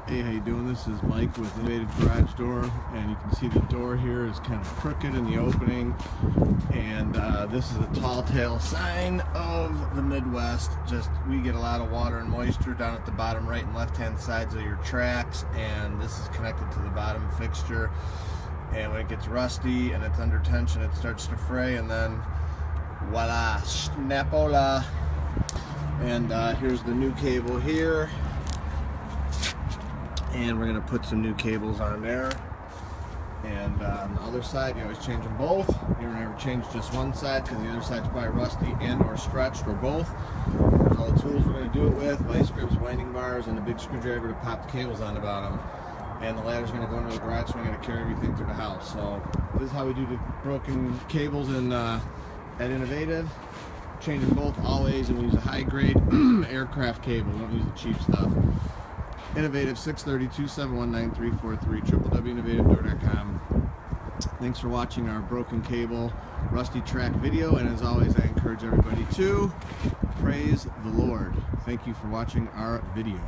Hey, how you doing? This is Mike with Innovative Garage Door, and you can see the door here is kind of crooked in the opening, and this is a tall tale sign of the Midwest. Just, we get a lot of water and moisture down at the bottom right and left hand sides of your tracks, and this is connected to the bottom fixture, and when it gets rusty and it's under tension, it starts to fray, and then voila, snapola. And here's the new cable here. And we're going to put some new cables on there. And on the other side, you always change them both. You never change just one side because the other side's probably rusty and or stretched, or both. There's all the tools we're going to do it with: vice grips, winding bars, and a big screwdriver to pop the cables on the bottom. And the ladder's going to go into the garage, so we're going to carry everything through the house. So this is how we do the broken cables at Innovative. Change them both always, and we use a high-grade aircraft cable. We don't use the cheap stuff. Innovative 632-719-343, www.innovativedoor.com. Thanks for watching our broken cable rusty track video, and as always, I encourage everybody to praise the Lord. Thank you for watching our video.